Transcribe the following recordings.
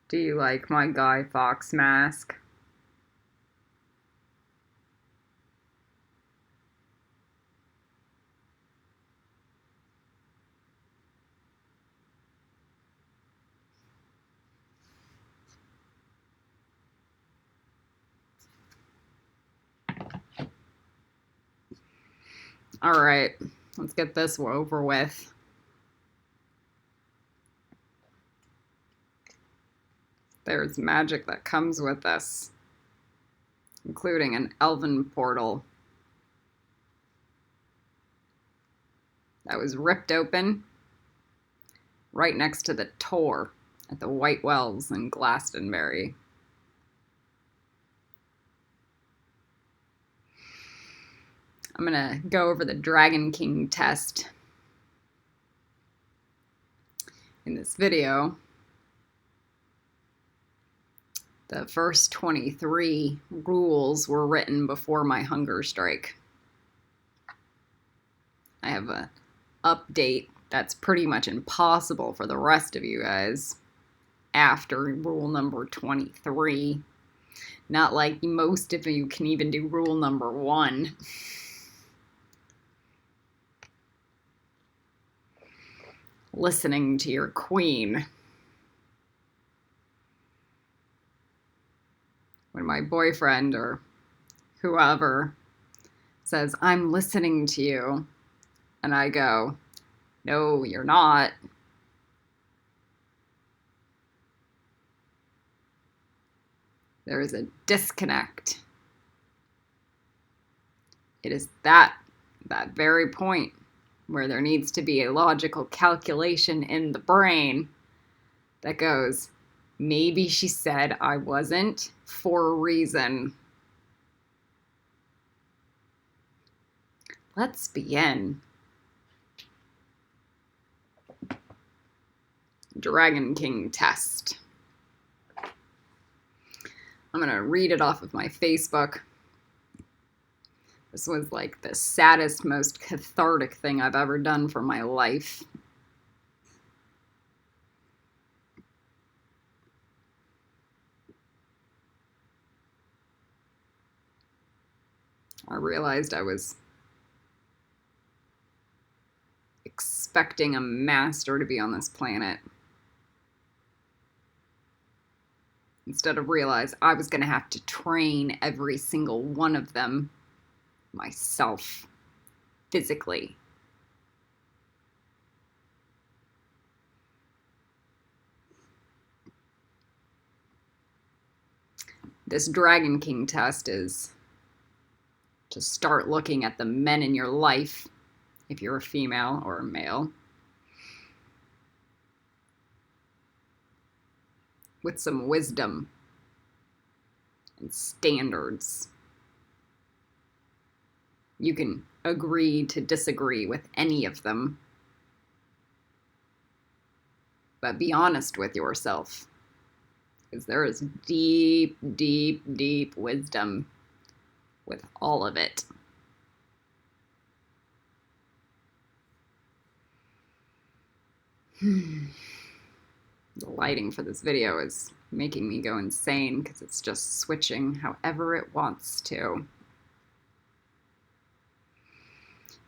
Do you like my Guy Fawkes mask? All right, let's get this over with. There's magic that comes with this, including an elven portal that was ripped open right next to the Tor at the White Wells in Glastonbury. I'm gonna go over the Dragon King test in this video. The first 23 rules were written before my hunger strike. I have an update that's pretty much impossible for the rest of you guys after rule number 23. Not like most of you can even do rule number 1. Listening to your queen. When my boyfriend or whoever says, "I'm listening to you," and I go, "No, you're not," there is a disconnect. It is that very point where there needs to be a logical calculation in the brain that goes, maybe she said I wasn't for a reason. Let's begin. Dragon King test. I'm going to read it off of my Facebook. This was like the saddest, most cathartic thing I've ever done for my life. I realized I was expecting a master to be on this planet. Instead of realize I was going to have to train every single one of them myself, physically. This Dragon King test is to start looking at the men in your life, if you're a female or a male, with some wisdom and standards. You can agree to disagree with any of them, but be honest with yourself, because there is deep, deep, deep wisdom with all of it. The lighting for this video is making me go insane because it's just switching however it wants to.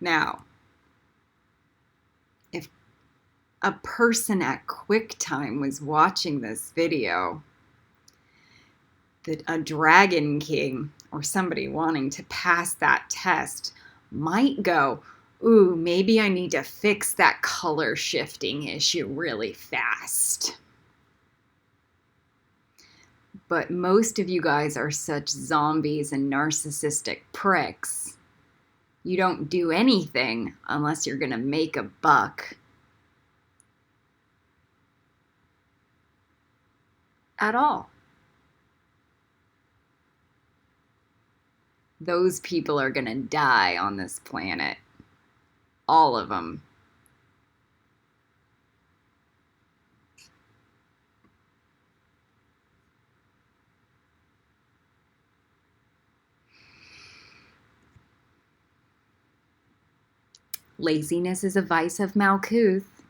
Now, if a person at QuickTime was watching this video, that a Dragon King or somebody wanting to pass that test might go, "Ooh, maybe I need to fix that color shifting issue really fast." But most of you guys are such zombies and narcissistic pricks. You don't do anything unless you're going to make a buck. At all. Those people are going to die on this planet. All of them. Laziness is a vice of Malkuth,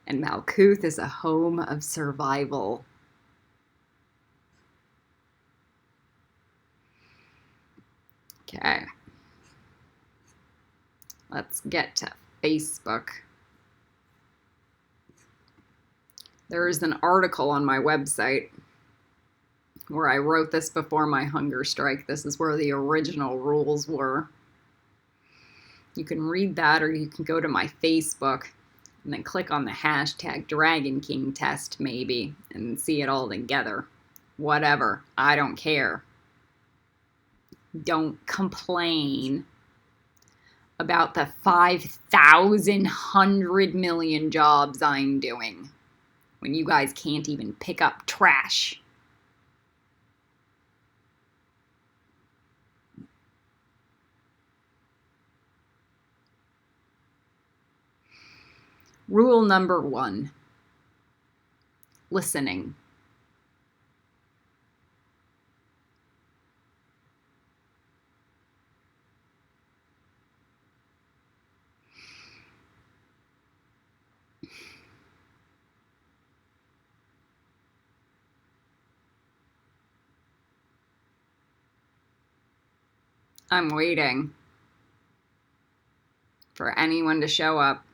and Malkuth is a home of survival. Okay. Let's get to Facebook. There's an article on my website where I wrote this before my hunger strike. This is where the original rules were. You can read that, or you can go to my Facebook and then click on the hashtag Dragon King test maybe and see it all together. Whatever. I don't care. Don't complain about the 5,100 million jobs I'm doing when you guys can't even pick up trash. Rule number 1, listening. I'm waiting for anyone to show up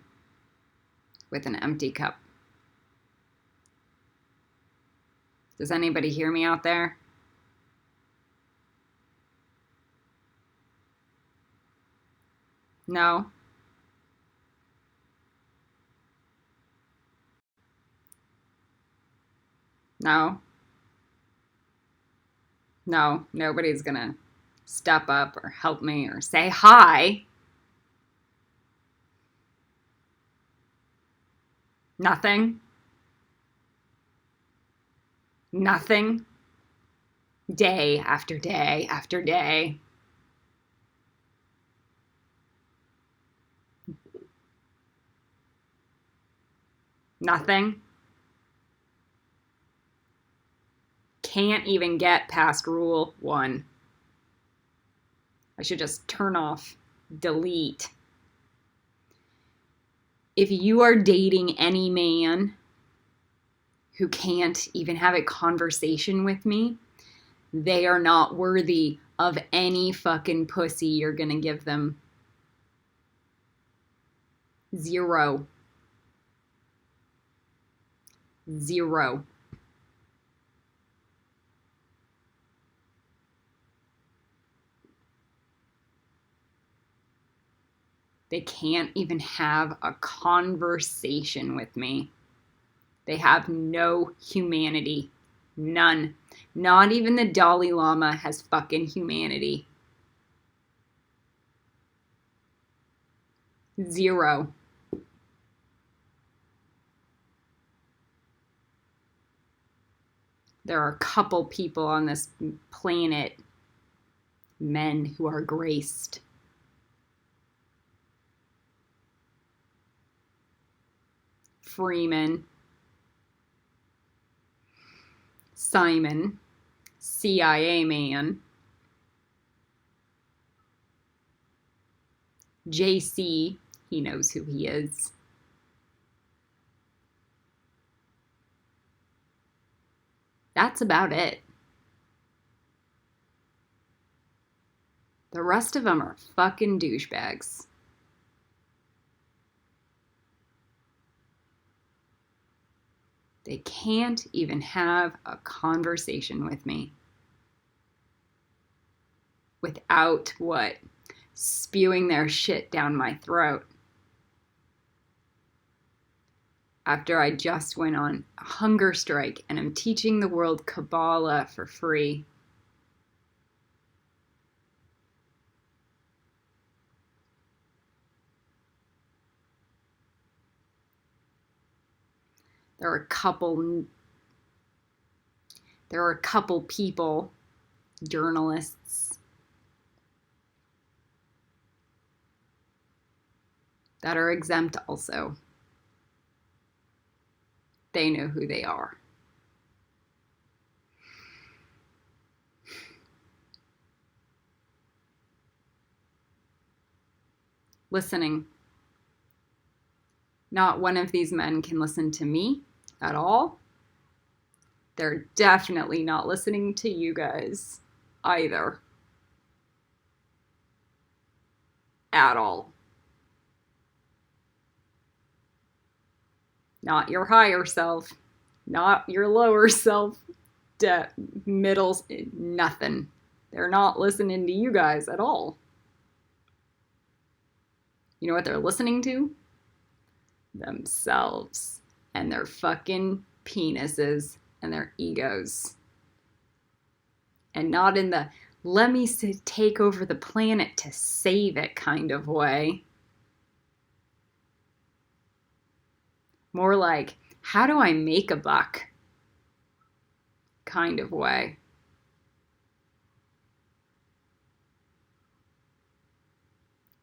with an empty cup. Does anybody hear me out there? No? No? No, nobody's gonna step up or help me or say hi. Nothing? Nothing? Day after day after day. Nothing? Can't even get past rule 1. I should just turn off, delete. If you are dating any man who can't even have a conversation with me, they are not worthy of any fucking pussy you're gonna give them. 0. 0. They can't even have a conversation with me. They have no humanity. None. Not even the Dalai Lama has fucking humanity. 0. There are a couple people on this planet, men who are graced. Freeman, Simon, CIA man, JC, he knows who he is. That's about it. The rest of them are fucking douchebags. They can't even have a conversation with me without what? Spewing their shit down my throat. After I just went on a hunger strike and am teaching the world Kabbalah for free. There are a couple people, journalists, that are exempt also. They know who they are. Listening. Not one of these men can listen to me at all. They're definitely not listening to you guys either. at all. Not your higher self, not your lower self, middle, nothing. They're not listening to you guys at all. You know what they're listening to? Themselves and their fucking penises and their egos. And not in the let me take over the planet to save it kind of way. More like, how do I make a buck kind of way.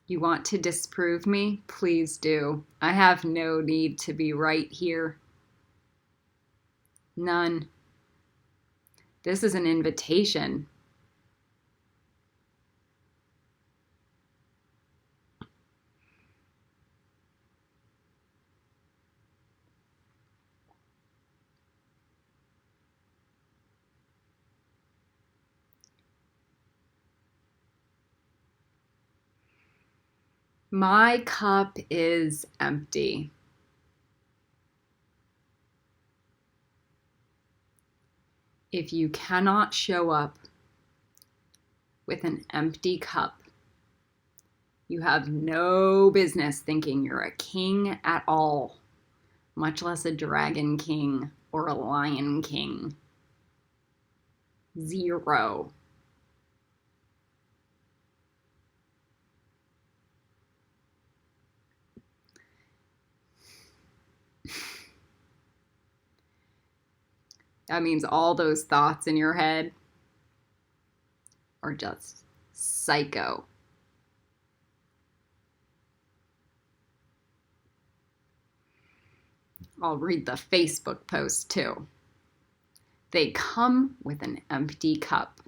You want to disprove me? Please do. I have no need to be right here. None. This is an invitation. My cup is empty. If you cannot show up with an empty cup, you have no business thinking you're a king at all, much less a dragon king or a lion king. Zero. That means all those thoughts in your head are just psycho. I'll read the Facebook post too. They come with an empty cup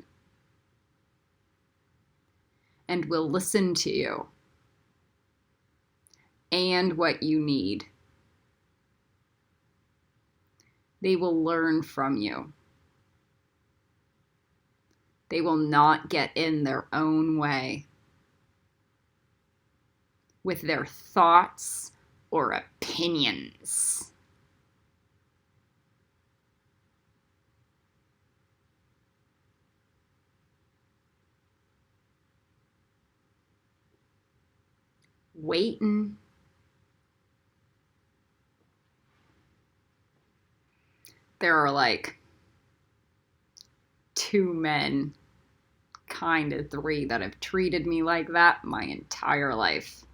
and will listen to you and what you need. They will learn from you. They will not get in their own way with their thoughts or opinions. Waiting. There are like 2 men, kind of 3, that have treated me like that my entire life.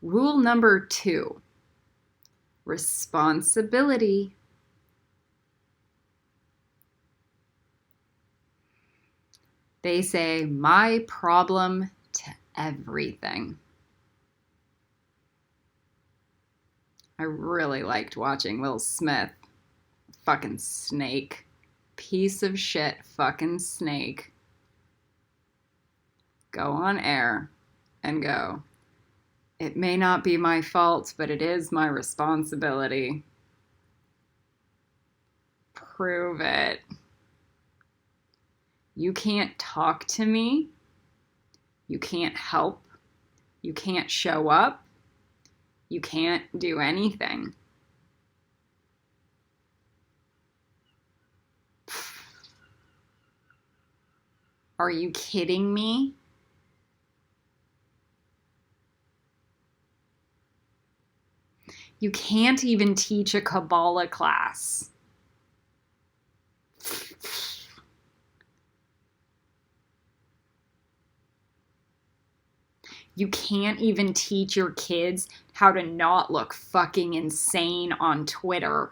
Rule number 2, responsibility. They say, my problem to everything. I really liked watching Will Smith. Fucking snake. Piece of shit fucking snake. Go on air and go, it may not be my fault, but it is my responsibility. Prove it. You can't talk to me. You can't help. You can't show up. You can't do anything. Are you kidding me? You can't even teach a Kabbalah class. You can't even teach your kids how to not look fucking insane on Twitter.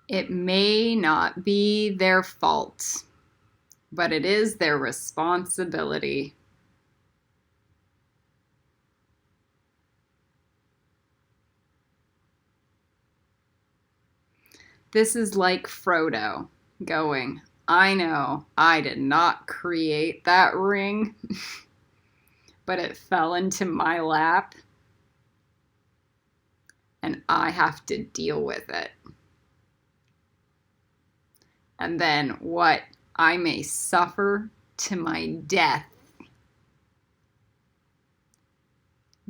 It may not be their fault, but it is their responsibility. This is like Frodo. going, I know I did not create that ring, but it fell into my lap and I have to deal with it. And then what? I may suffer to my death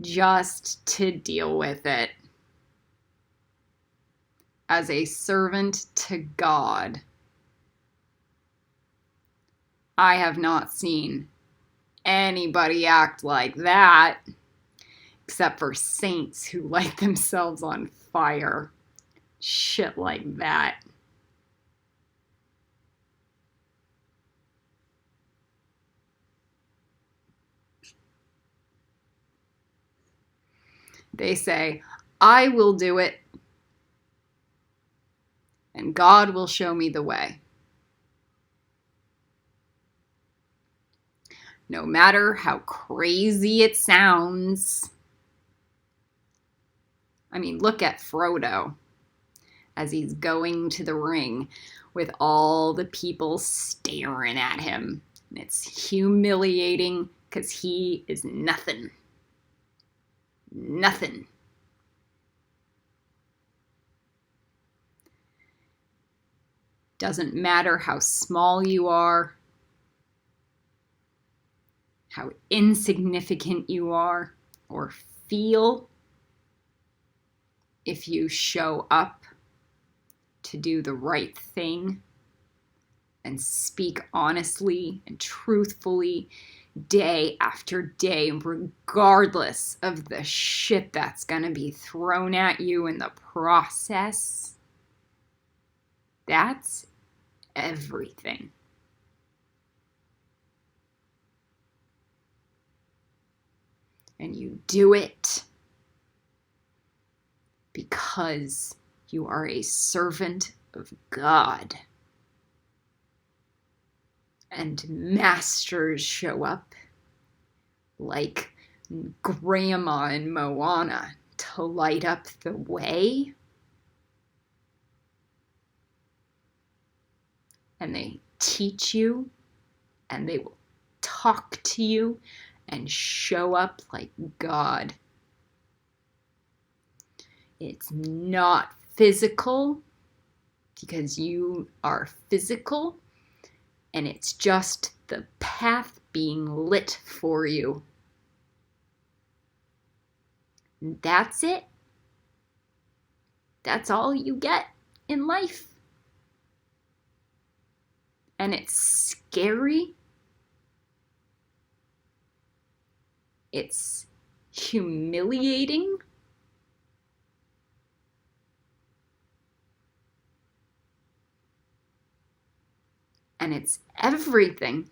just to deal with it. As a servant to God, I have not seen anybody act like that, except for saints who light themselves on fire. Shit like that. They say, I will do it, and God will show me the way. No matter how crazy it sounds. I mean, look at Frodo as he's going to the ring with all the people staring at him. And it's humiliating because he is nothing. Nothing. Doesn't matter how small you are, how insignificant you are or feel, if you show up to do the right thing and speak honestly and truthfully day after day, regardless of the shit that's gonna be thrown at you in the process, that's everything. And you do it because you are a servant of God. And masters show up like Grandma and Moana to light up the way. And they teach you, and they will talk to you and show up like God. It's not physical because you are physical, and it's just the path being lit for you. And that's it. That's all you get in life. And it's scary. It's humiliating. And it's everything.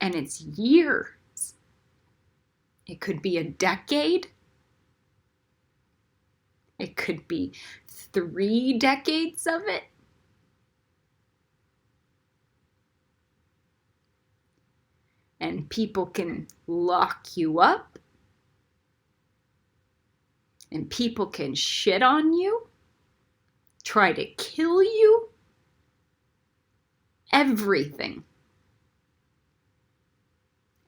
And it's years. It could be a decade. It could be 3 decades of it. And people can lock you up. And people can shit on you. Try to kill you. Everything.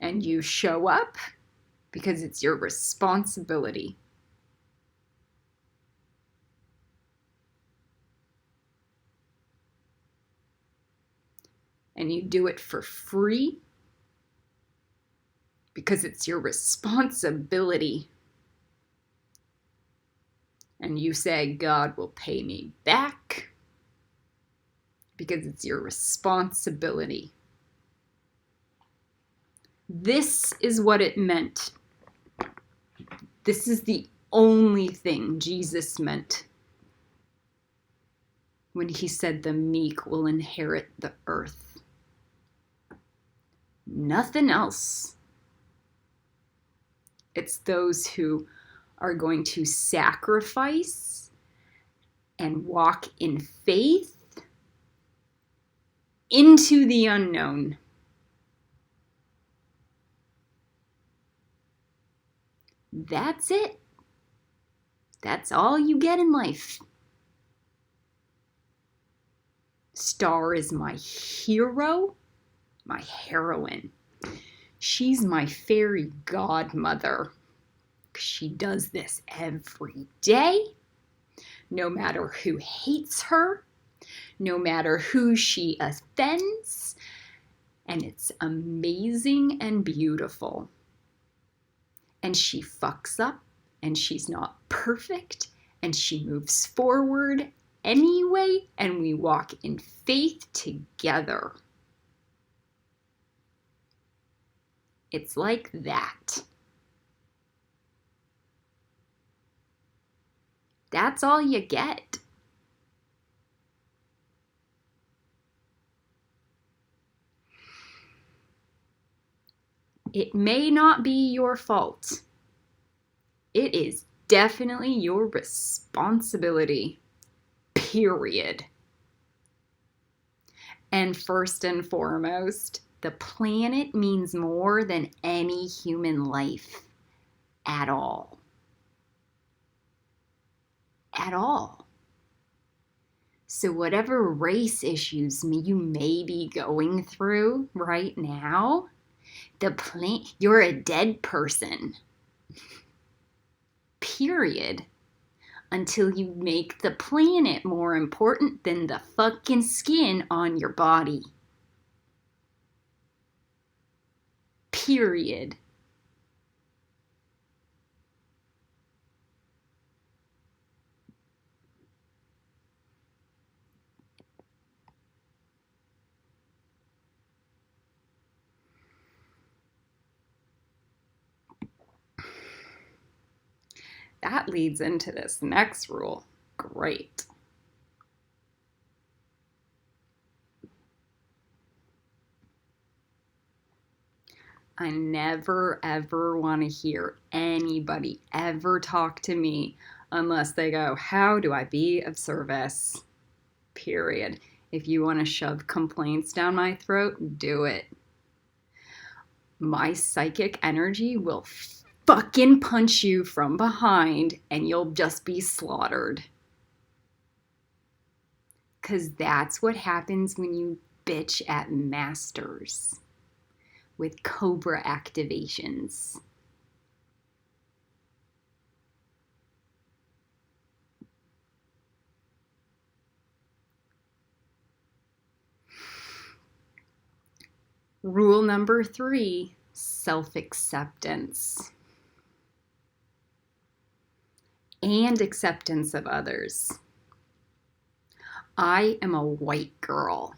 And you show up because it's your responsibility. And you do it for free because it's your responsibility. And you say, God will pay me back because it's your responsibility. This is what it meant. This is the only thing Jesus meant when he said the meek will inherit the earth. Nothing else. It's those who are going to sacrifice and walk in faith into the unknown. That's it. That's all you get in life. Star is my hero, my heroine. She's my fairy godmother. She does this every day, no matter who hates her, no matter who she offends, and it's amazing and beautiful. And she fucks up, and she's not perfect, and she moves forward anyway, and we walk in faith together. It's like that. That's all you get. It may not be your fault. It is definitely your responsibility. Period. And first and foremost, the planet means more than any human life at all. At all. So whatever race issues you may be going through right now, you're a dead person. Period. Until you make the planet more important than the fucking skin on your body. Period. That leads into this next rule. Great. I never ever want to hear anybody ever talk to me unless they go, how do I be of service? Period. If you want to shove complaints down my throat, do it. My psychic energy will fucking punch you from behind and you'll just be slaughtered. Because that's what happens when you bitch at masters with cobra activations. Rule number 3, self-acceptance. And acceptance of others. I am a white girl.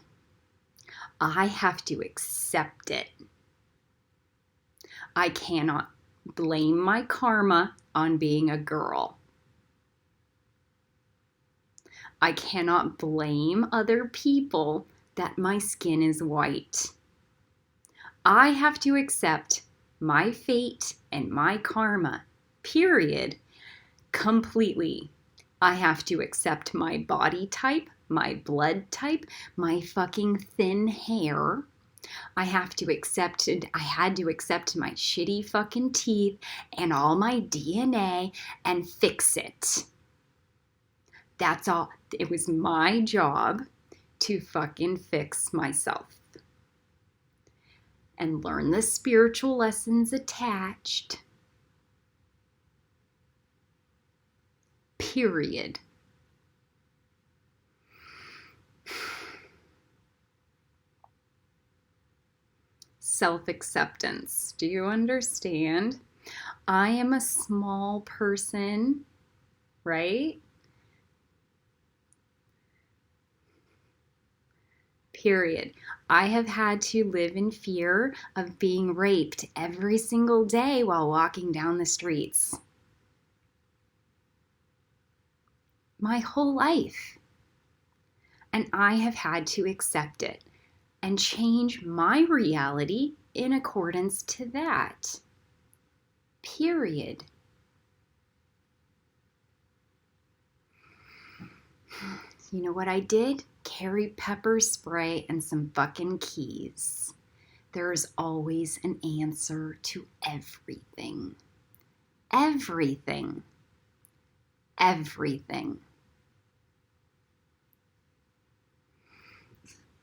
I have to accept it. I cannot blame my karma on being a girl. I cannot blame other people that my skin is white. I have to accept my fate and my karma, period, completely. I have to accept my body type, my blood type, my fucking thin hair. I had to accept my shitty fucking teeth and all my DNA and fix it. That's all. It was my job to fucking fix myself. And learn the spiritual lessons attached. Period. Self-acceptance. Do you understand? I am a small person, right? Period. I have had to live in fear of being raped every single day while walking down the streets. My whole life. And I have had to accept it and change my reality in accordance to that. Period. You know what I did? Carry pepper spray and some fucking keys. There is always an answer to everything. Everything. Everything.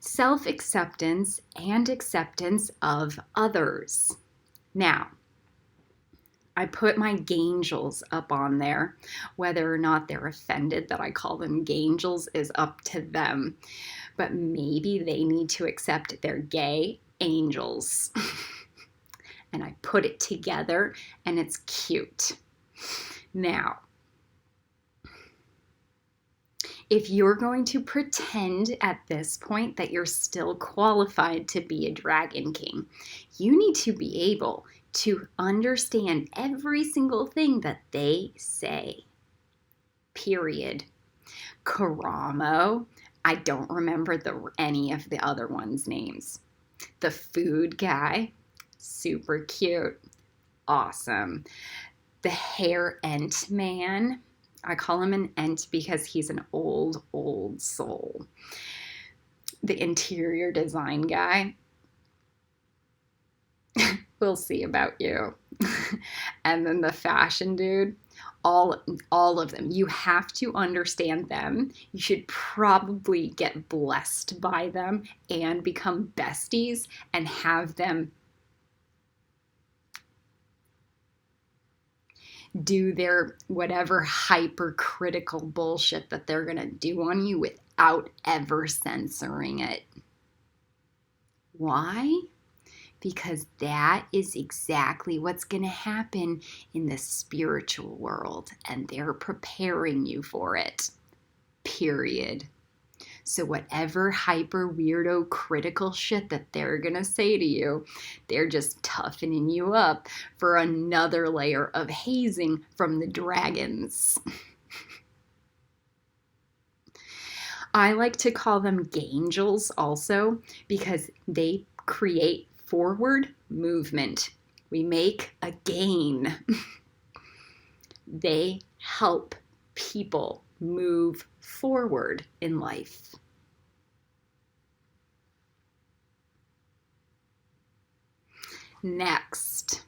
Self-acceptance and acceptance of others. Now, I put my gangels up on there. Whether or not they're offended that I call them gangels is up to them. But maybe they need to accept their gay angels. And I put it together and it's cute. Now, if you're going to pretend at this point that you're still qualified to be a dragon king, you need to be able to understand every single thing that they say. Period. Karamo, I don't remember any of the other ones' names. The food guy, super cute, awesome. The hair ent man, I call him an ent because he's an old soul. The interior design guy, we'll see about you. And then the fashion dude, all of them. You have to understand them. You should probably get blessed by them and become besties and have them do their whatever hypercritical bullshit that they're going to do on you without ever censoring it. Why? Because that is exactly what's going to happen in the spiritual world, and they're preparing you for it. Period. So whatever hyper weirdo critical shit that they're going to say to you, they're just toughening you up for another layer of hazing from the dragons. I like to call them gangels also because they create forward movement. We make a gain. They help people move forward in life. Next.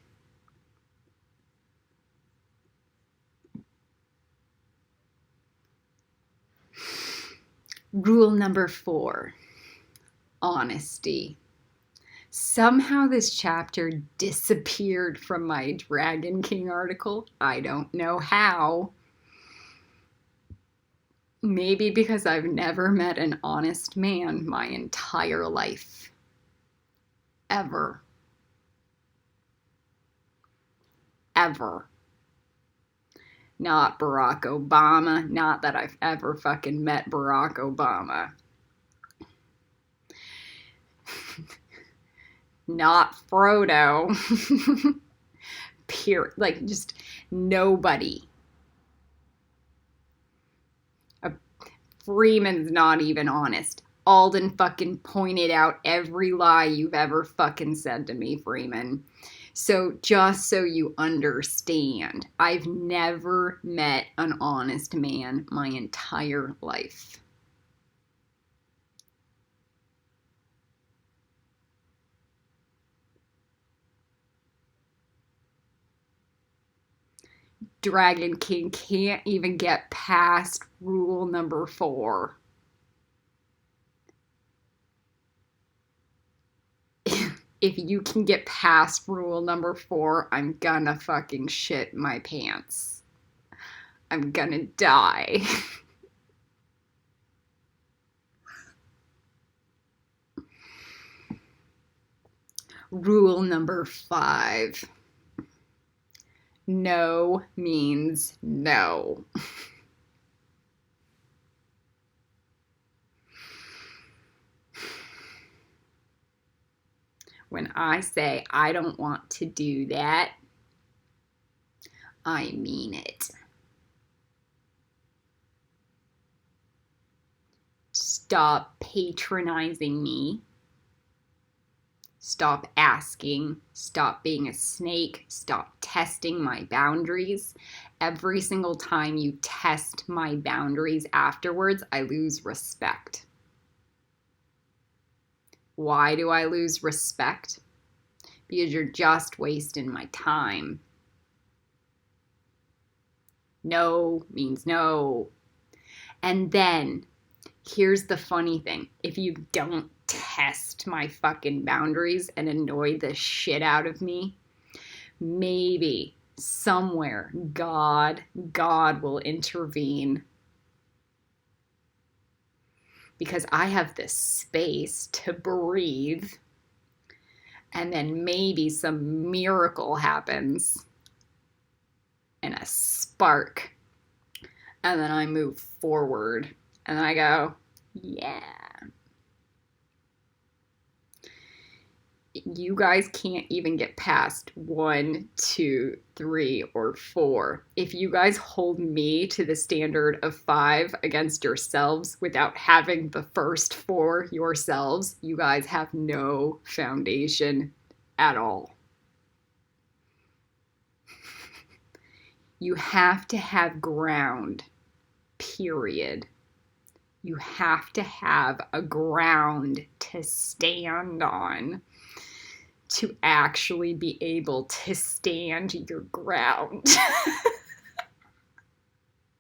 Rule number 4, honesty. Somehow this chapter disappeared from my Dragon King article. I don't know how. Maybe because I've never met an honest man my entire life. Ever. Ever. Not Barack Obama. Not that I've ever fucking met Barack Obama. Not Frodo. Like, just nobody. Freeman's not even honest. Alden fucking pointed out every lie you've ever fucking said to me, Freeman. So just so you understand, I've never met an honest man my entire life. Dragon King can't even get past rule number 4. If you can get past rule number 4, I'm gonna fucking shit my pants. I'm gonna die. Rule number 5. No means no. When I say I don't want to do that, I mean it. Stop patronizing me. Stop asking. Stop being a snake. Stop testing my boundaries. Every single time you test my boundaries afterwards, I lose respect. Why do I lose respect? Because you're just wasting my time. No means no. And then, here's the funny thing. If you don't test my fucking boundaries and annoy the shit out of me, maybe somewhere God will intervene, because I have this space to breathe, and then maybe some miracle happens and a spark, and then I move forward and then I go, yeah. You guys can't even get past 1, 2, 3, or 4. If you guys hold me to the standard of 5 against yourselves without having the first 4 yourselves, you guys have no foundation at all. You have to have ground, period. You have to have a ground to stand on to actually be able to stand your ground.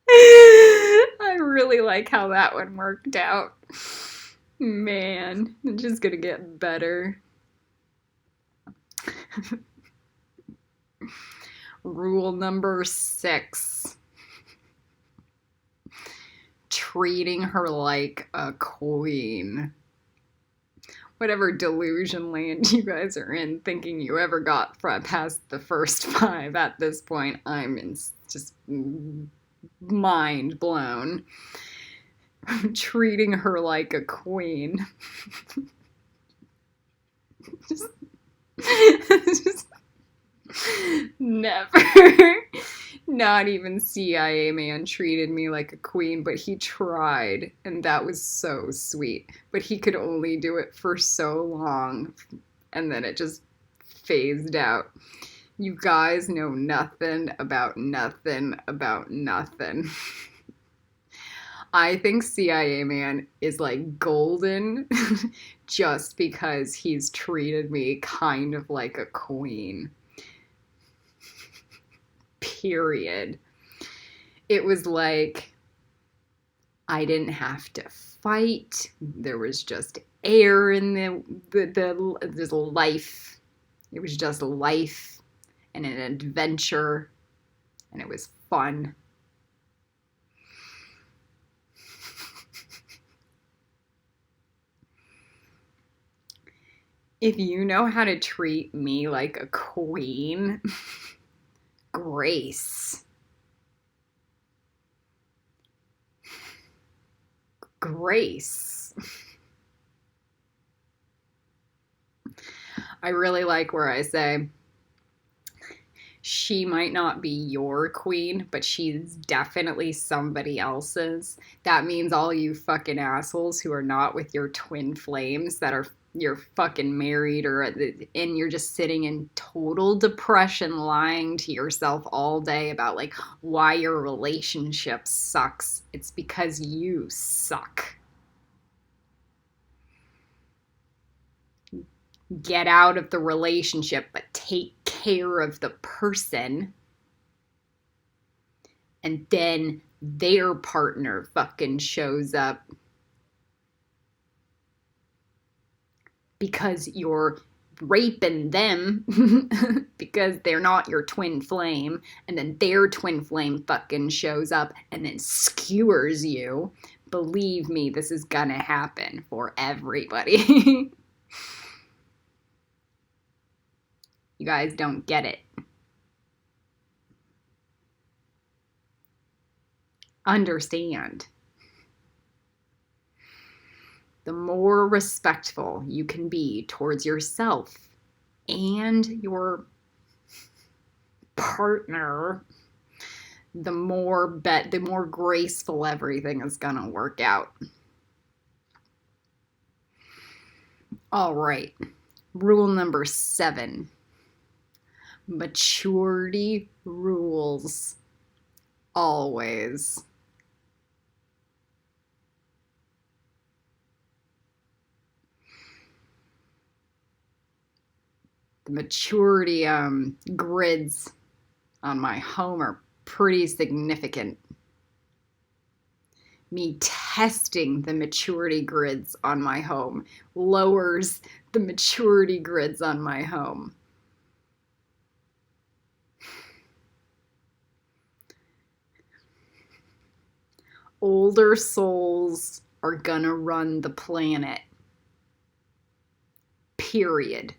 I really like how that one worked out. Man, it's just gonna get better. Rule number 6. Treating her like a queen. Whatever delusion land you guys are in, thinking you ever got past the first 5 at this point, I'm just mind blown. Treating her like a queen. just never. Not even CIA man treated me like a queen, but he tried, and that was so sweet. But he could only do it for so long, and then it just phased out. You guys know nothing about nothing about nothing. I think CIA man is like golden just because he's treated me kind of like a queen. Period. It was like I didn't have to fight. There was just air in there's life. It was just life and an adventure, and it was fun. If you know how to treat me like a queen, grace. Grace. I really like where I say, she might not be your queen, but she's definitely somebody else's. That means all you fucking assholes who are not with your twin flames, that are you're fucking married, and you're just sitting in total depression, lying to yourself all day about like why your relationship sucks. It's because you suck. Get out of the relationship, but take care of the person, and then their partner fucking shows up because you're raping them because they're not your twin flame, and then their twin flame fucking shows up and then skewers you. Believe me, this is gonna happen for everybody. You guys don't get it. Understand. The more respectful you can be towards yourself and your partner, the more graceful everything is gonna work out. All right. Rule number 7. Maturity rules always. The maturity grids on my home are pretty significant. Me testing the maturity grids on my home lowers the maturity grids on my home. Older souls are gonna run the planet. Period.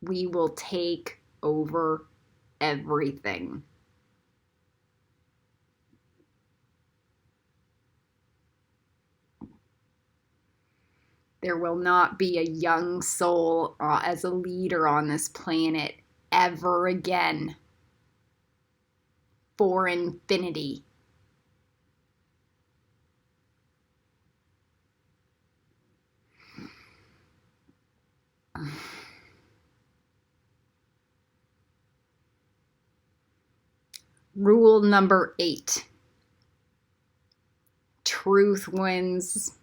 We will take over everything. There will not be a young soul as a leader on this planet ever again. For infinity. Rule number 8. Truth wins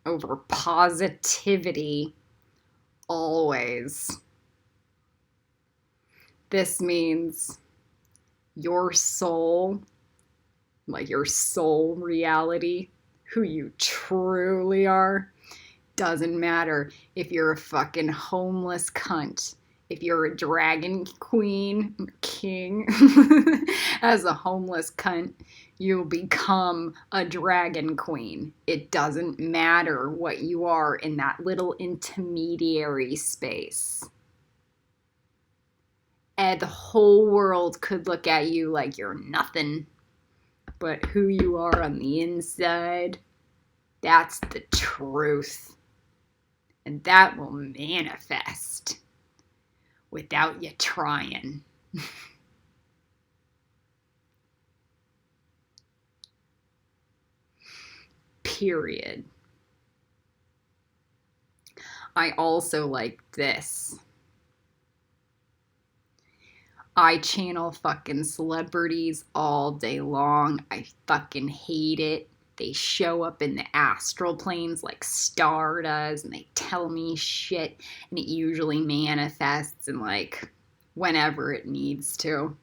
over positivity always. This means your soul, like your soul reality, who you truly are, doesn't matter if you're a fucking homeless cunt. If you're a dragon queen, king, as a homeless cunt, you'll become a dragon queen. It doesn't matter what you are in that little intermediary space. And the whole world could look at you like you're nothing. But who you are on the inside, that's the truth. And that will manifest without you trying. Period. I also like this. I channel fucking celebrities all day long. I fucking hate it. They show up in the astral planes like Star does, and they tell me shit, and it usually manifests in like whenever it needs to.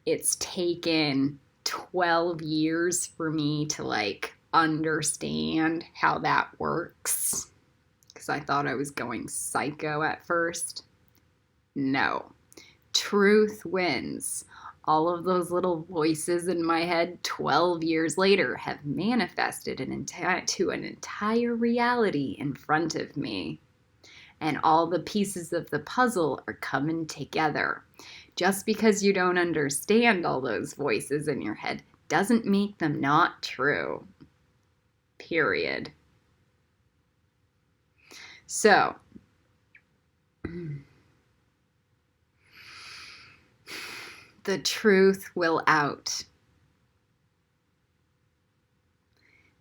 It's taken 12 years for me to like understand how that works, because I thought I was going psycho at first. No. Truth wins. All of those little voices in my head 12 years later have manifested to an entire reality in front of me. And all the pieces of the puzzle are coming together. Just because you don't understand all those voices in your head doesn't make them not true. Period. So, the truth will out.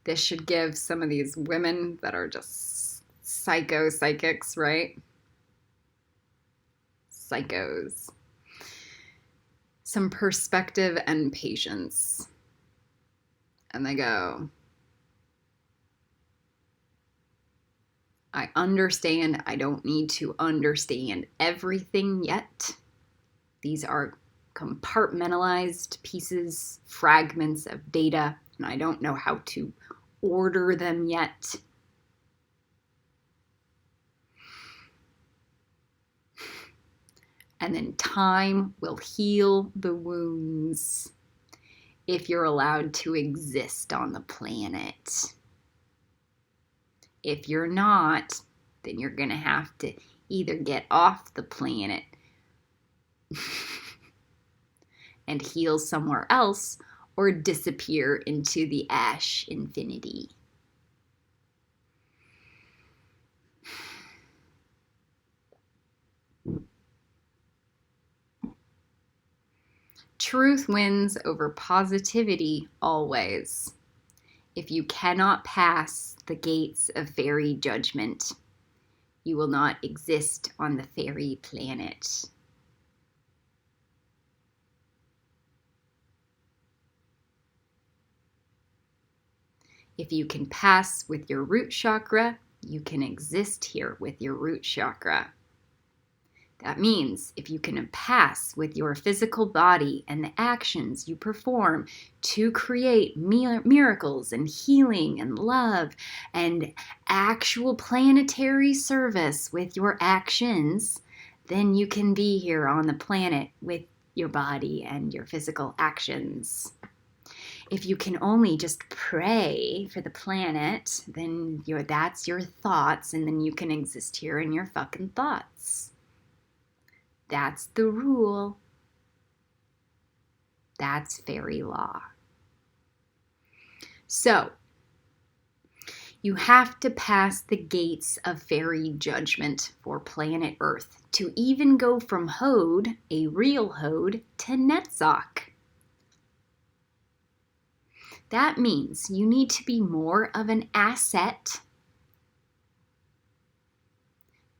This should give some of these women that are just psychics, right? Psychos. Some perspective and patience. And they go, I understand. I don't need to understand everything yet. These are compartmentalized pieces, fragments of data, and I don't know how to order them yet. And then time will heal the wounds if you're allowed to exist on the planet. If you're not, then you're going to have to either get off the planet and heal somewhere else, or disappear into the ash infinity. Truth wins over positivity always. If you cannot pass the gates of fairy judgment, you will not exist on the fairy planet. If you can pass with your root chakra, you can exist here with your root chakra. That means if you can pass with your physical body and the actions you perform to create miracles and healing and love and actual planetary service with your actions, then you can be here on the planet with your body and your physical actions. If you can only just pray for the planet, then that's your thoughts, and then you can exist here in your fucking thoughts. That's the rule. That's fairy law. So, you have to pass the gates of fairy judgment for planet Earth to even go from Hode, a real Hode, to Netzach. That means you need to be more of an asset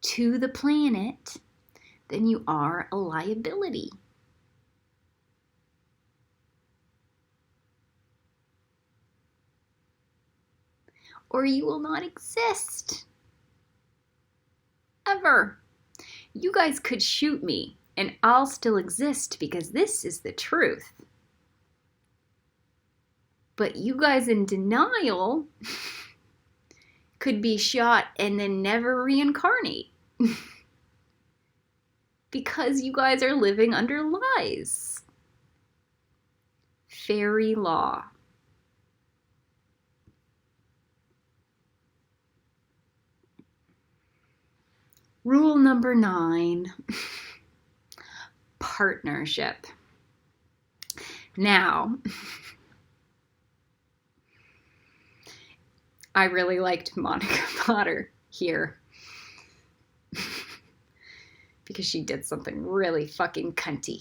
to the planet than you are a liability. Or you will not exist. Ever. You guys could shoot me and I'll still exist because this is the truth. But you guys in denial could be shot and then never reincarnate. Because you guys are living under lies. Fairy law. Rule number 9, partnership. Now, I really liked Monica Potter here. Because she did something really fucking cunty.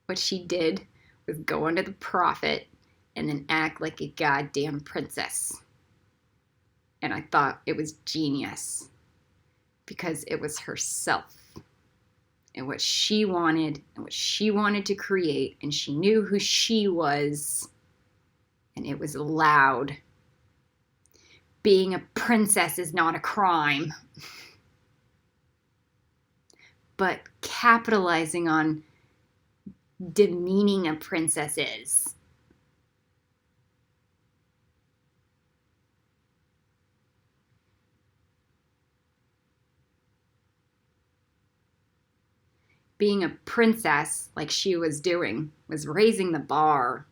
What she did was go under the prophet and then act like a goddamn princess. And I thought it was genius. Because it was herself. And what she wanted and what she wanted to create. And she knew who she was. And it was allowed. Being a princess is not a crime. But capitalizing on demeaning a princess is. Being a princess, like she was doing, was raising the bar.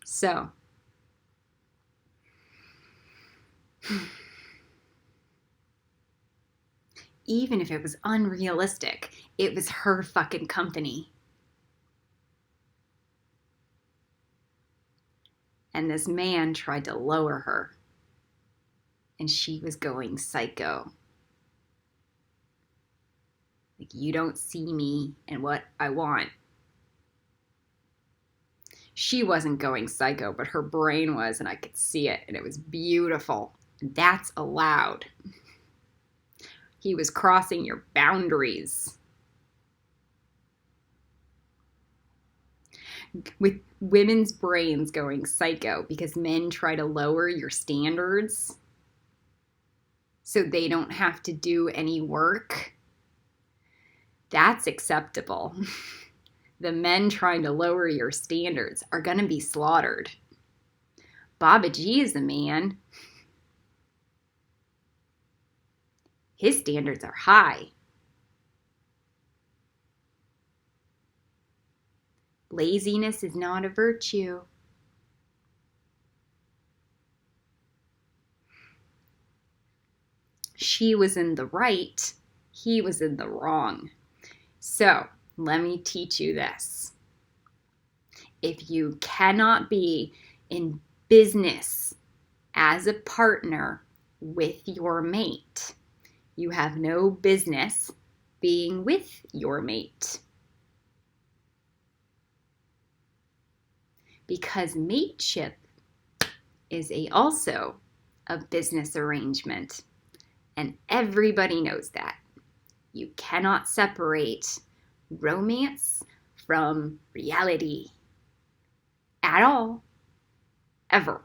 So, even if it was unrealistic, it was her fucking company. And this man tried to lower her. And she was going psycho. Like, you don't see me and what I want. She wasn't going psycho, but her brain was, and I could see it, and it was beautiful. That's allowed. He was crossing your boundaries. With women's brains going psycho because men try to lower your standards so they don't have to do any work, that's acceptable. The men trying to lower your standards are going to be slaughtered. Baba G is a man. His standards are high. Laziness is not a virtue. She was in the right, he was in the wrong. So, let me teach you this. If you cannot be in business as a partner with your mate, you have no business being with your mate. Because mateship is also a business arrangement. And everybody knows that. You cannot separate romance from reality. At all. Ever.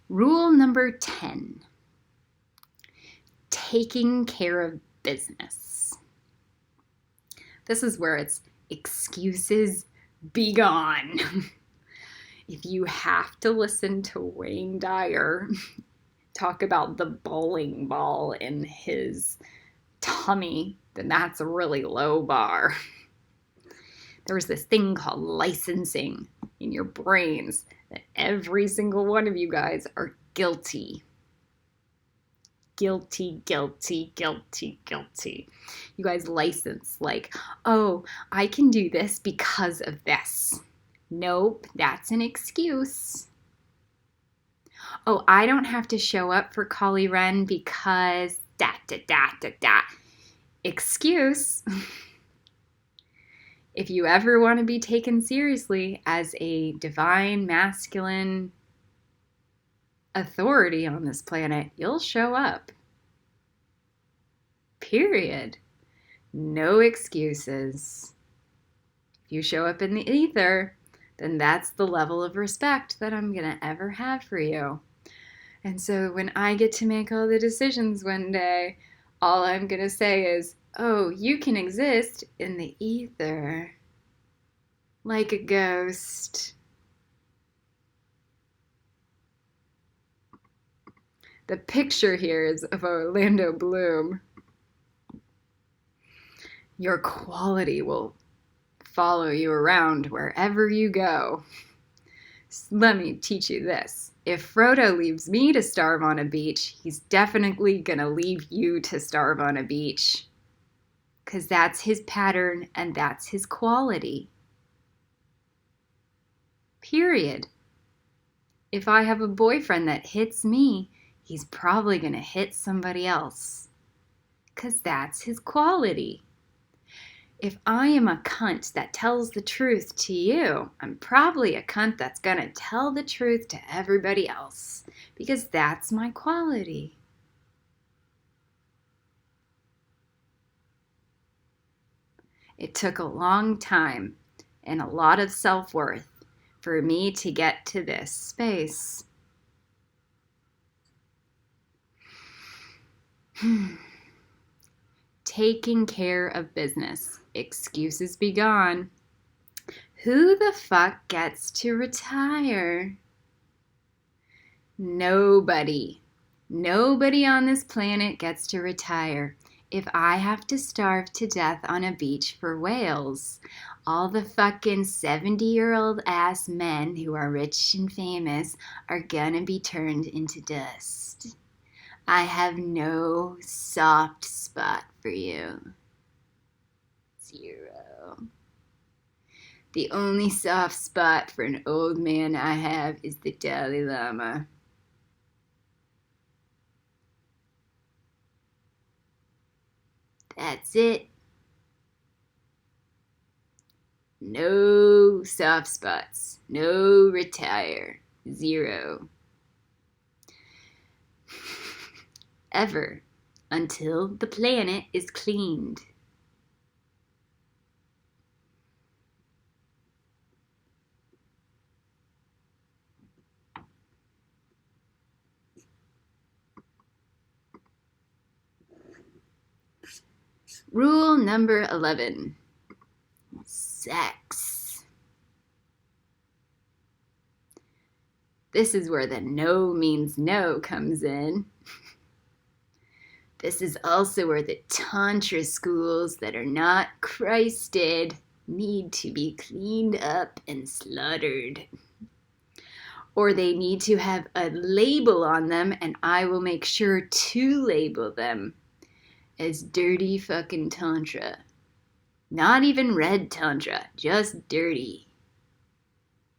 Rule number 10. Taking care of business. This is where it's excuses be gone. If you have to listen to Wayne Dyer talk about the bowling ball in his tummy, then that's a really low bar. There's this thing called licensing in your brains that every single one of you guys are guilty. Guilty, guilty, guilty, guilty. You guys license like, oh, I can do this because of this. Nope, that's an excuse. Oh, I don't have to show up for Collie Run because excuse. If you ever want to be taken seriously as a divine masculine authority on this planet, you'll show up. Period. No excuses. If you show up in the ether, then that's the level of respect that I'm going to ever have for you. And so when I get to make all the decisions one day, all I'm going to say is, oh, you can exist in the ether like a ghost. The picture here is of Orlando Bloom. Your quality will follow you around wherever you go. Let me teach you this. If Frodo leaves me to starve on a beach, he's definitely gonna leave you to starve on a beach. Because that's his pattern and that's his quality. Period. If I have a boyfriend that hits me, he's probably gonna hit somebody else. Because that's his quality. If I am a cunt that tells the truth to you, I'm probably a cunt that's going to tell the truth to everybody else, because that's my quality. It took a long time and a lot of self-worth for me to get to this space. Taking care of business. Excuses be gone. Who the fuck gets to retire? Nobody. Nobody on this planet gets to retire. If I have to starve to death on a beach for whales, all the fucking 70-year-old ass men who are rich and famous are gonna be turned into dust. I have no soft spot for you. 0. The only soft spot for an old man I have is the Dalai Lama. That's it. No soft spots. No retire. 0. Ever. Until the planet is cleaned. Rule number 11. Sex. This is where the no means no comes in. This is also where the Tantra schools that are not Christed need to be cleaned up and slaughtered. Or they need to have a label on them, and I will make sure to label them as dirty fucking Tantra. Not even red Tantra, just dirty.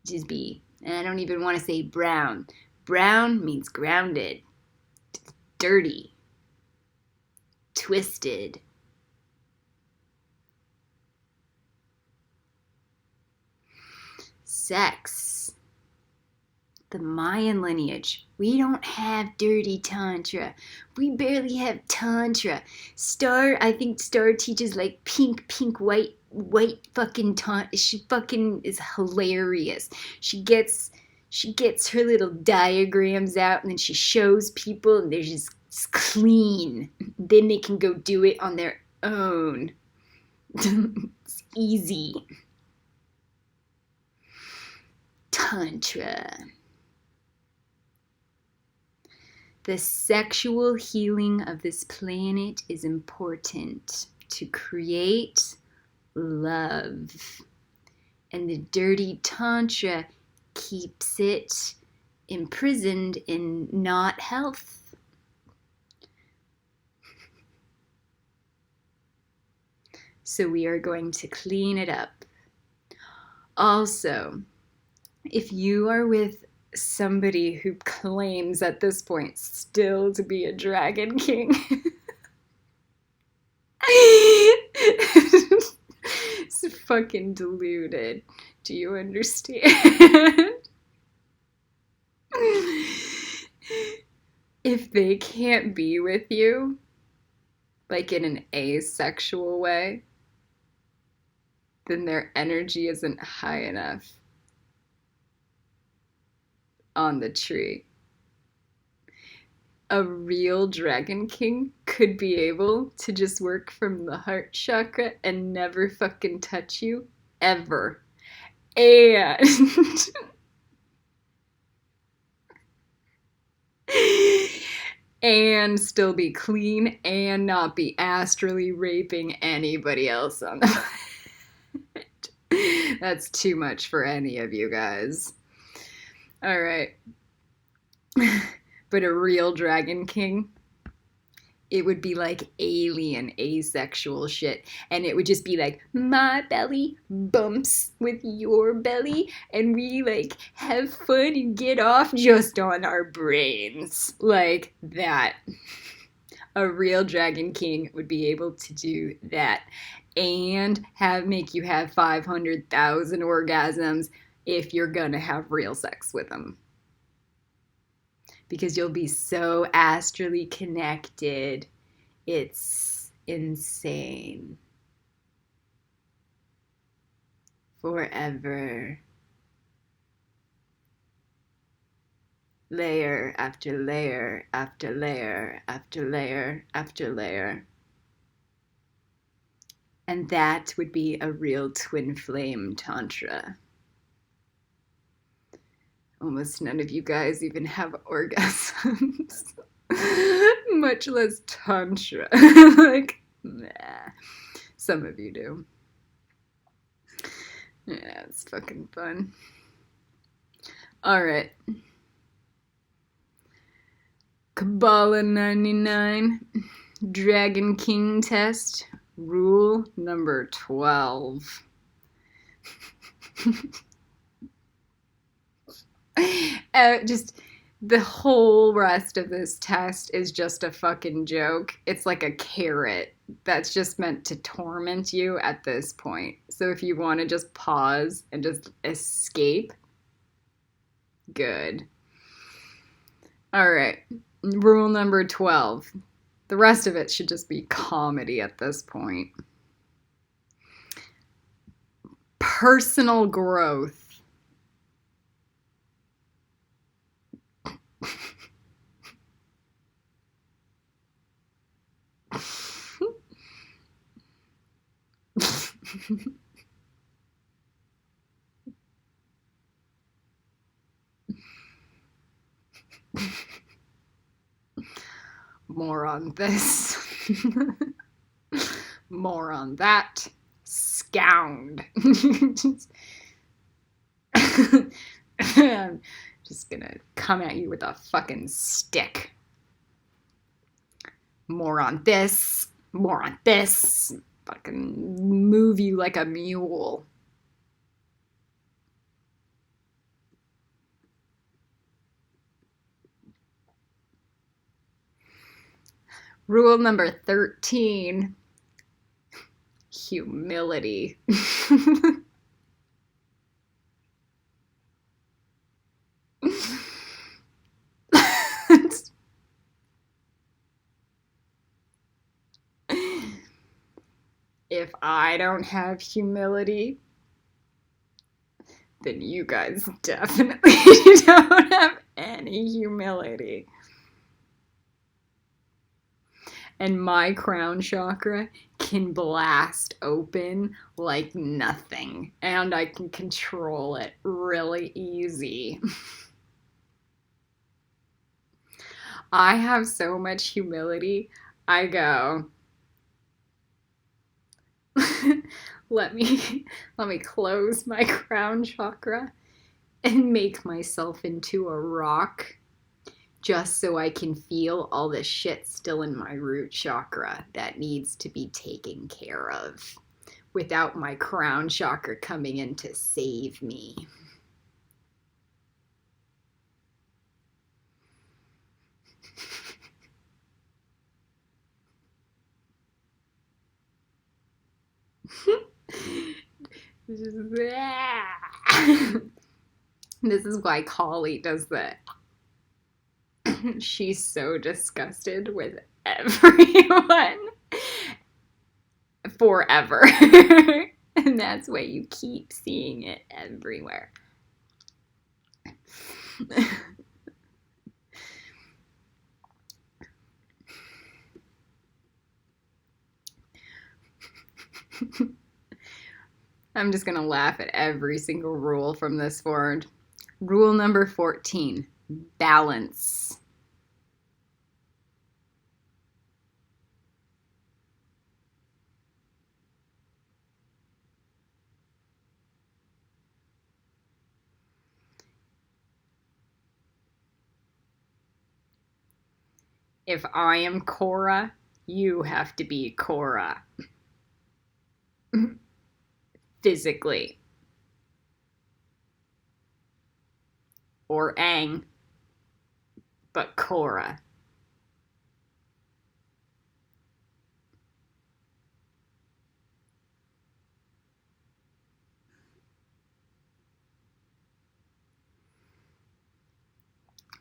Just be. And I don't even want to say brown. Brown means grounded. Dirty. Twisted. Sex. The Mayan lineage. We don't have dirty Tantra. We barely have Tantra. I think Star teaches like pink, white fucking Tantra. She fucking is hilarious. She gets she gets her little diagrams out and then she shows people and they're just clean. Then they can go do it on their own. It's easy. Tantra. The sexual healing of this planet is important to create love. And the dirty Tantra keeps it imprisoned in not health. So we are going to clean it up. Also, if you are with somebody who claims at this point still to be a dragon king, it's fucking deluded. Do you understand? If they can't be with you, like in an asexual way, then their energy isn't high enough on the tree. A real dragon king could be able to just work from the heart chakra and never fucking touch you ever. And still be clean and not be astrally raping anybody else on the planet. That's too much for any of you guys. All right. But a real dragon king, it would be like alien asexual shit. And it would just be like, my belly bumps with your belly and we like have fun and get off just on our brains. Like that. A real dragon king would be able to do that and make you have 500,000 orgasms if you're gonna have real sex with them. Because you'll be so astrally connected. It's insane. Forever. Layer after layer after layer after layer after layer. And that would be a real twin flame tantra. Almost none of you guys even have orgasms, much less tantra. Like, nah. Some of you do. Yeah, it's fucking fun. All right. Kabbalah 99, Dragon King test, rule number 12. Just the whole rest of this test is just a fucking joke. It's like a carrot that's just meant to torment you at this point. So if you want to just pause and just escape, good. All right. Rule number 12. The rest of it should just be comedy at this point. Personal growth. More on this. More on that. Scound. I'm just gonna come at you with a fucking stick. More on this. More on this. Fucking move you like a mule. Rule number 13. Humility. If I don't have humility, then you guys definitely don't have any humility. And my crown chakra can blast open like nothing. And I can control it really easy. I have so much humility. I go, let me close my crown chakra and make myself into a rock just so I can feel all the shit still in my root chakra that needs to be taken care of without my crown chakra coming in to save me. This is why Kali does that. She's so disgusted with everyone forever. And that's why you keep seeing it everywhere. I'm just going to laugh at every single rule from this word. Rule number 14, balance. If I am Cora, you have to be Cora. Physically. Or Aang. But Cora.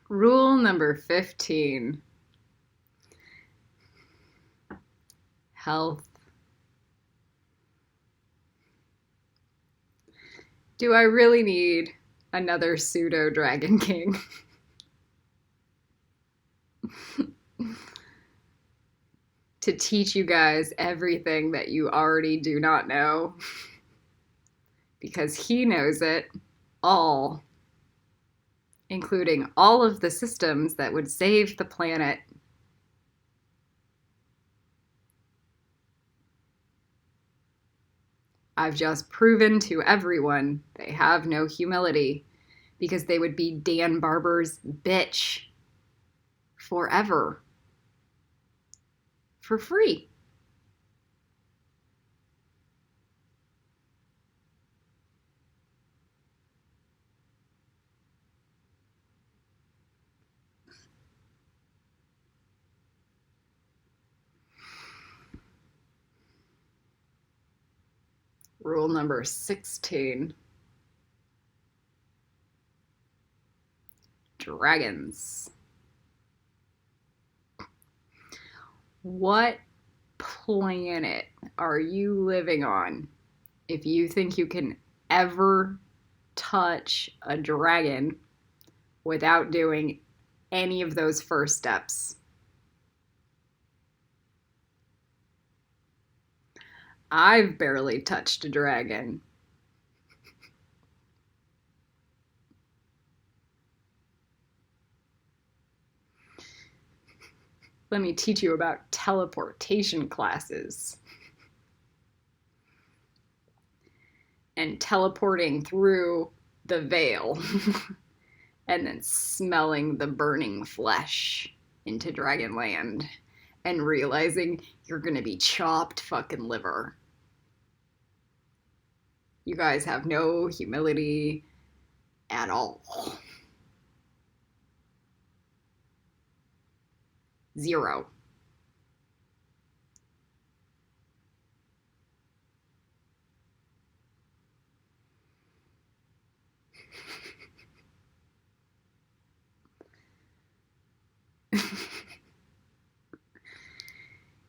Rule number 15. Health. Do I really need another pseudo Dragon King? To teach you guys everything that you already do not know? Because he knows it all, including all of the systems that would save the planet. I've just proven to everyone they have no humility because they would be Dan Barber's bitch forever. For free. Rule number 16. Dragons. What planet are you living on if you think you can ever touch a dragon without doing any of those first steps? I've barely touched a dragon. Let me teach you about teleportation classes. And teleporting through the veil and then smelling the burning flesh into Dragonland and realizing you're gonna be chopped fucking liver. You guys have no humility at all. Zero.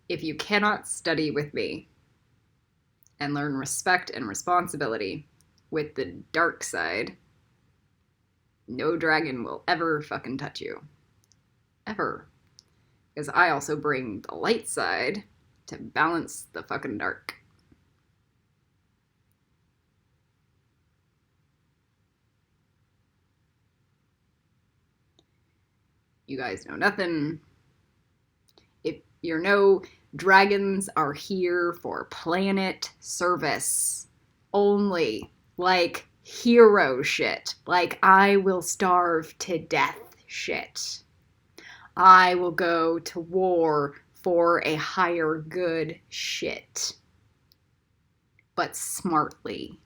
If you cannot study with me and learn respect and responsibility, with the dark side, no dragon will ever fucking touch you. Ever. Because I also bring the light side to balance the fucking dark. You guys know nothing. If you know, dragons are here for planet service only. Like hero shit. Like I will starve to death shit. I will go to war for a higher good shit. But smartly.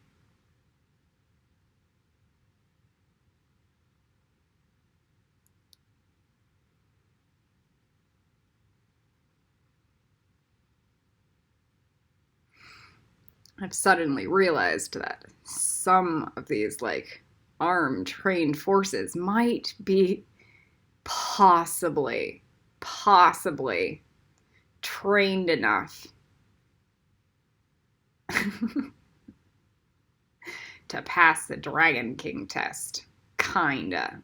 I've suddenly realized that some of these, like, armed, trained forces might be possibly trained enough to pass the Dragon King test. Kinda.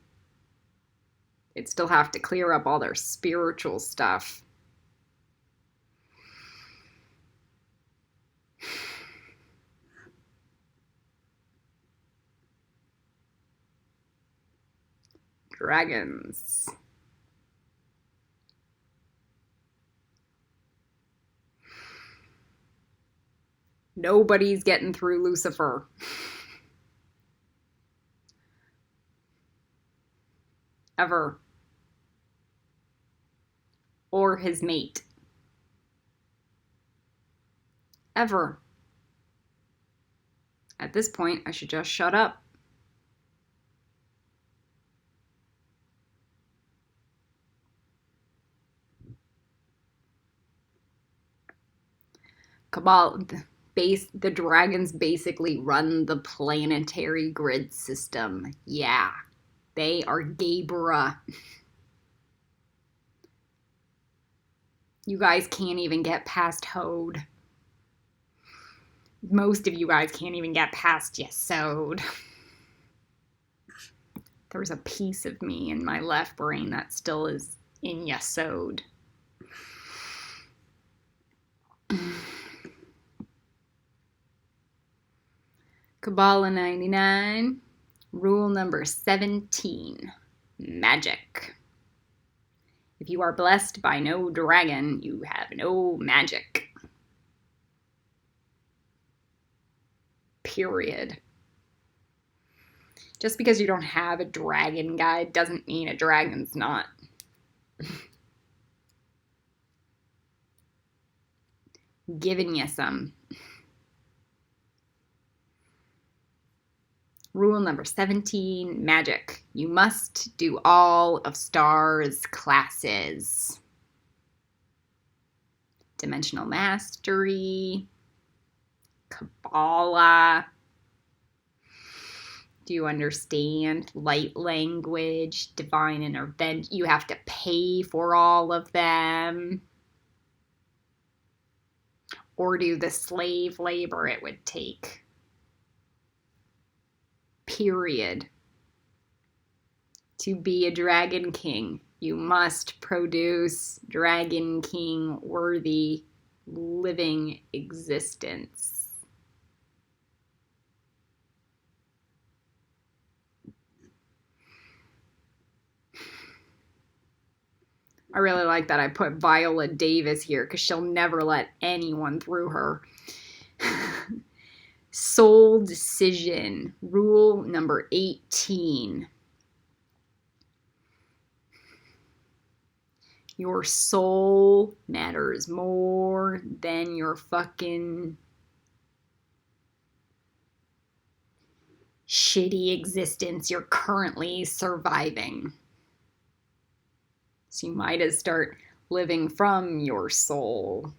They'd still have to clear up all their spiritual stuff. Dragons. Nobody's getting through Lucifer. Ever. Or his mate. Ever. At this point, I should just shut up. Kabbalah, the dragons basically run the planetary grid system. Yeah, they are Gabra. You guys can't even get past Hode. Most of you guys can't even get past Yesod. There's a piece of me in my left brain that still is in Yesod. Kabbalah 99, rule number 17, magic. If you are blessed by no dragon, you have no magic. Period. Just because you don't have a dragon guide doesn't mean a dragon's not. Giving you some. Rule number 17, magic. You must do all of Star's classes. Dimensional Mastery, Kabbalah. Do you understand light language, divine intervention? You have to pay for all of them. Or do the slave labor it would take. Period. To be a Dragon King, you must produce Dragon King worthy living existence. I really like that I put Viola Davis here because she'll never let anyone through her. Soul decision, rule number 18. Your soul matters more than your fucking shitty existence you're currently surviving. So you might as start living from your soul.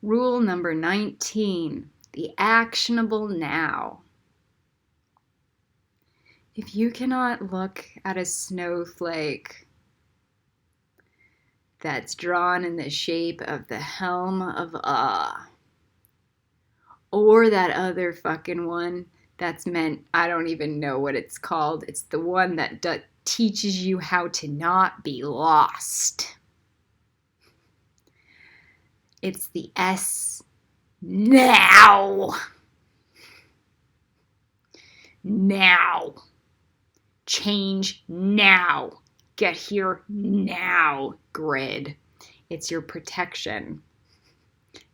Rule number 19, the actionable now. If you cannot look at a snowflake that's drawn in the shape of the helm of Ah, or that other fucking one that's meant, I don't even know what it's called. It's the one that teaches you how to not be lost. It's the S. Now. Now. Change now. Get here now grid. It's your protection.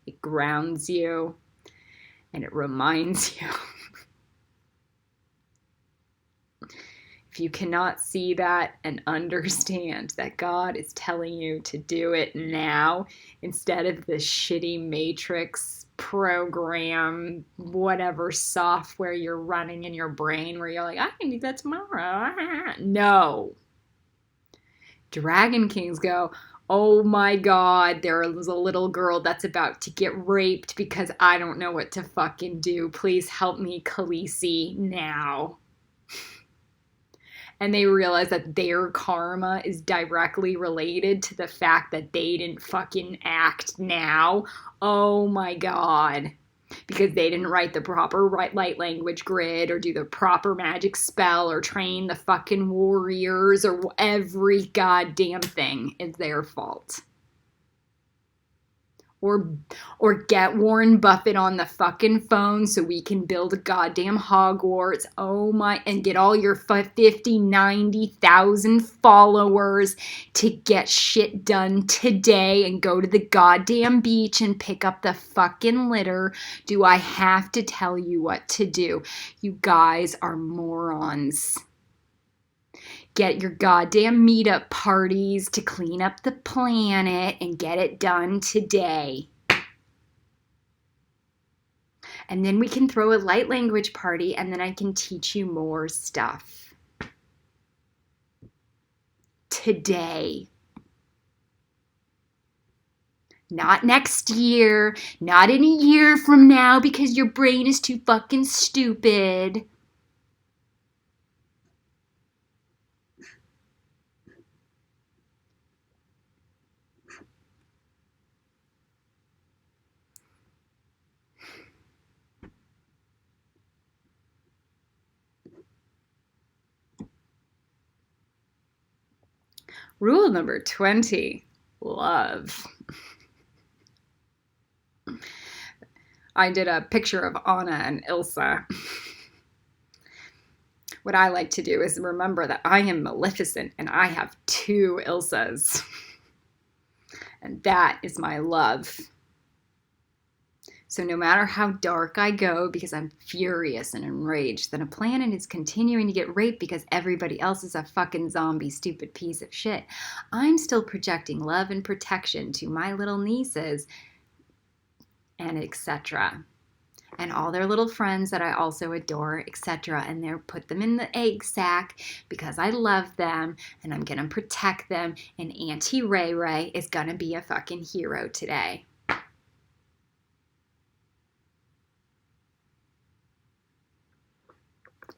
It grounds you and it reminds you. If you cannot see that and understand that God is telling you to do it now instead of the shitty matrix program, whatever software you're running in your brain where you're like, I can do that tomorrow. No. Dragon Kings go, oh my God, there is a little girl that's about to get raped because I don't know what to fucking do. Please help me, Khaleesi, now. And they realize that their karma is directly related to the fact that they didn't fucking act now. Oh my God. Because they didn't write the proper light language grid or do the proper magic spell or train the fucking warriors, or every goddamn thing is their fault. Or get Warren Buffett on the fucking phone so we can build a goddamn Hogwarts. Oh my, and get all your 50, 90,000 followers to get shit done today and go to the goddamn beach and pick up the fucking litter. Do I have to tell you what to do? You guys are morons. Get your goddamn meetup parties to clean up the planet and get it done today. And then we can throw a light language party and then I can teach you more stuff. Today. Not next year, not in a year from now because your brain is too fucking stupid. Rule number 20, love. I did a picture of Anna and Ilsa. What I like to do is remember that I am Maleficent and I have 2 Ilsas. And that is my love. So no matter how dark I go because I'm furious and enraged that a planet is continuing to get raped because everybody else is a fucking zombie stupid piece of shit, I'm still projecting love and protection to my little nieces and etc. And all their little friends that I also adore, etc. And they're put them in the egg sack because I love them and I'm gonna protect them, and Auntie Ray Ray is gonna be a fucking hero today.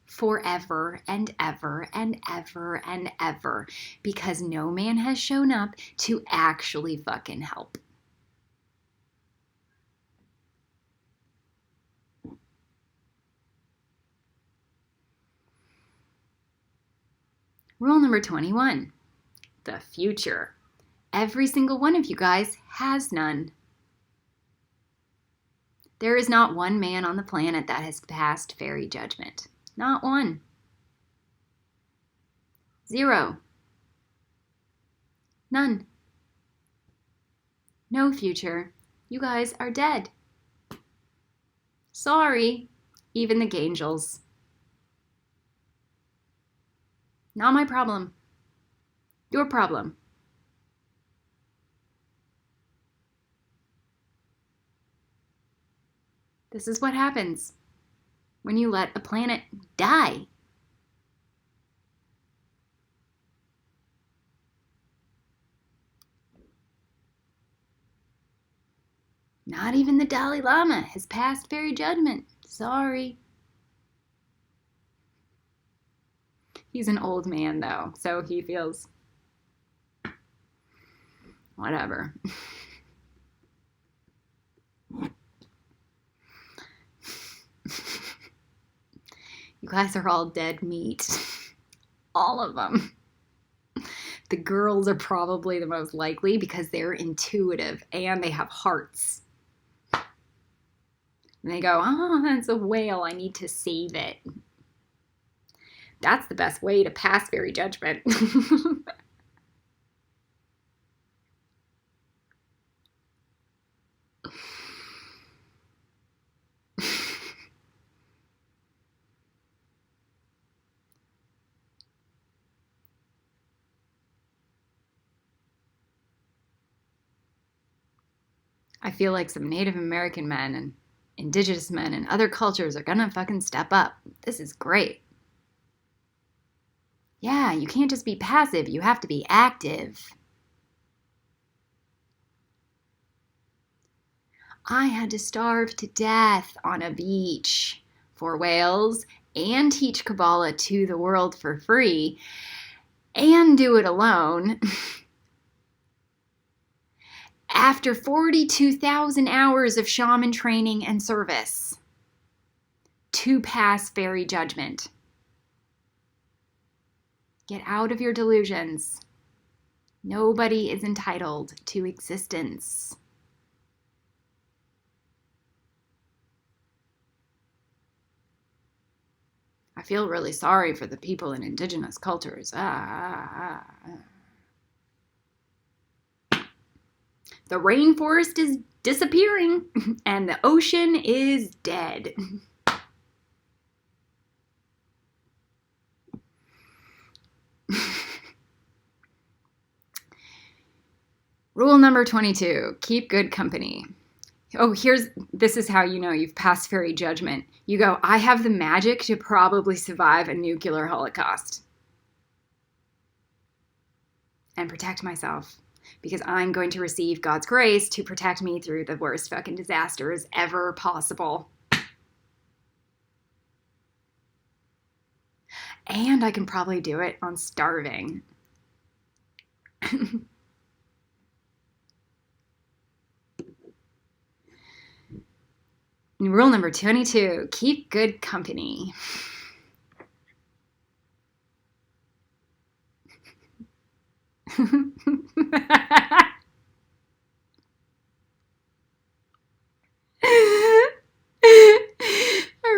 Forever and ever and ever and ever, because no man has shown up to actually fucking help. Rule number 21, the future. Every single one of you guys has none. There is not one man on the planet that has passed fairy judgment. Not one. 0. None. No future. You guys are dead. Sorry, even the Gangels. Not my problem. Your problem. This is what happens when you let a planet die. Not even the Dalai Lama has passed fairy judgment. Sorry. He's an old man, though, so he feels whatever. You guys are all dead meat. All of them. The girls are probably the most likely because they're intuitive and they have hearts. And they go, oh, that's a whale. I need to save it. That's the best way to pass fairy judgment. I feel like some Native American men and indigenous men and other cultures are gonna fucking step up. This is great. Yeah, you can't just be passive. You have to be active. I had to starve to death on a beach for whales and teach Kabbalah to the world for free and do it alone. After 42,000 hours of shaman training and service to pass fairy judgment. Get out of your delusions. Nobody is entitled to existence. I feel really sorry for the people in indigenous cultures. The rainforest is disappearing and the ocean is dead. Rule number 22, keep good company. Oh, this is how you know you've passed fairy judgment. You go, I have the magic to probably survive a nuclear holocaust and protect myself because I'm going to receive God's grace to protect me through the worst fucking disasters ever possible. And I can probably do it on starving. Rule number 22, keep good company. I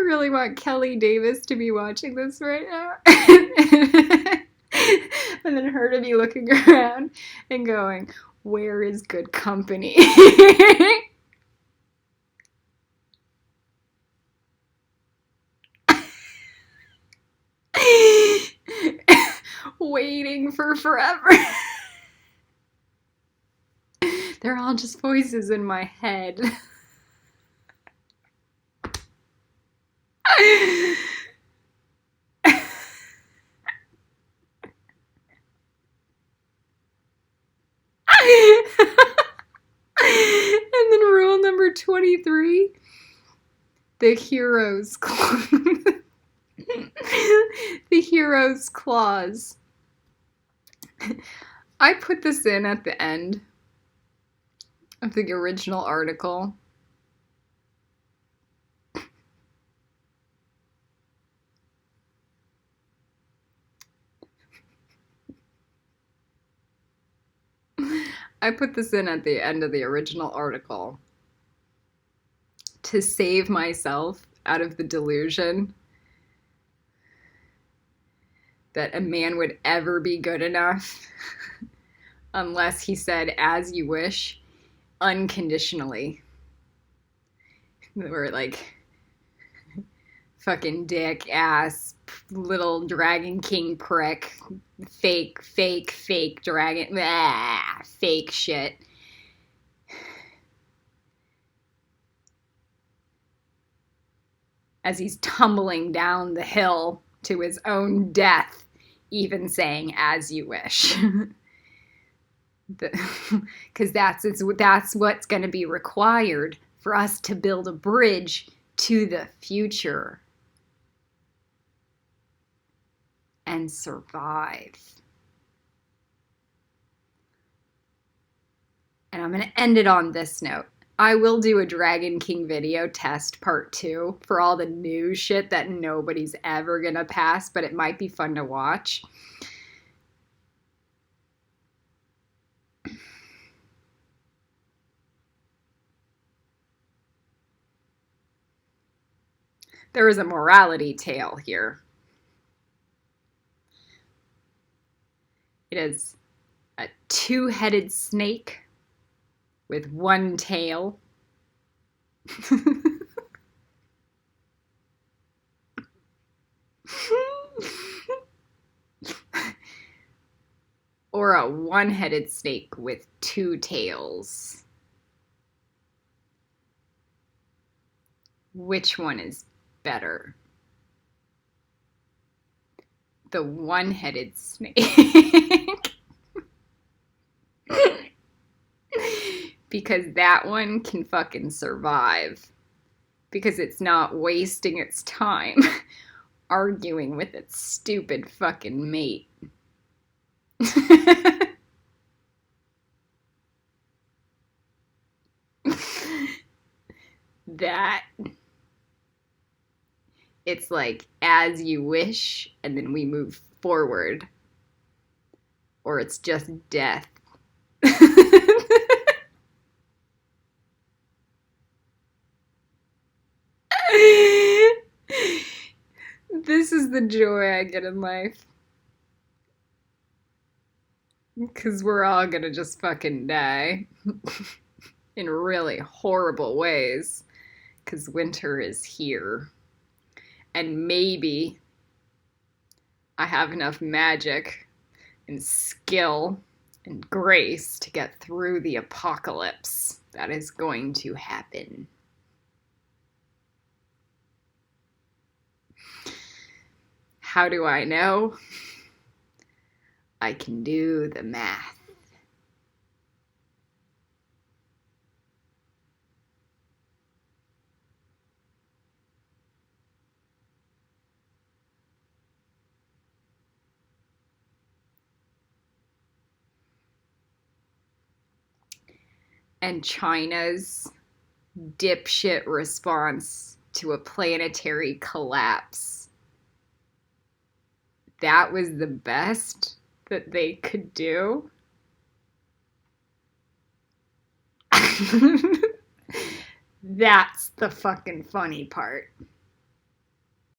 really want Kelly Davis to be watching this right now. And then her to be looking around and going, where is good company? Waiting for forever. They're all just voices in my head. And then rule number 23, the hero's clause. The hero's clause. I put this in at the end of the original article. I put this in at the end of the original article to save myself out of the delusion that a man would ever be good enough unless he said, as you wish, unconditionally. We're like, fucking dick, ass, little dragon king prick, fake dragon, fake shit. As he's tumbling down the hill to his own death, even saying, as you wish. Because that's what's going to be required for us to build a bridge to the future. and survive. And I'm going to end it on this note. I will do a Dragon King video test part 2 for all the new shit that nobody's ever going to pass, but it might be fun to watch. There is a morality tale here. It is a 2-headed snake with 1 tail. Or a 1-headed snake with 2 tails. Which one is better? The 1-headed snake. Because that one can fucking survive. Because it's not wasting its time arguing with its stupid fucking mate. That it's like as you wish, and then we move forward, or it's just death. This is the joy I get in life. Because we're all gonna just fucking die. In really horrible ways. Because winter is here. And maybe I have enough magic and skill and grace to get through the apocalypse that is going to happen. How do I know? I can do the math. And China's dipshit response to a planetary collapse. That was the best that they could do. That's the fucking funny part.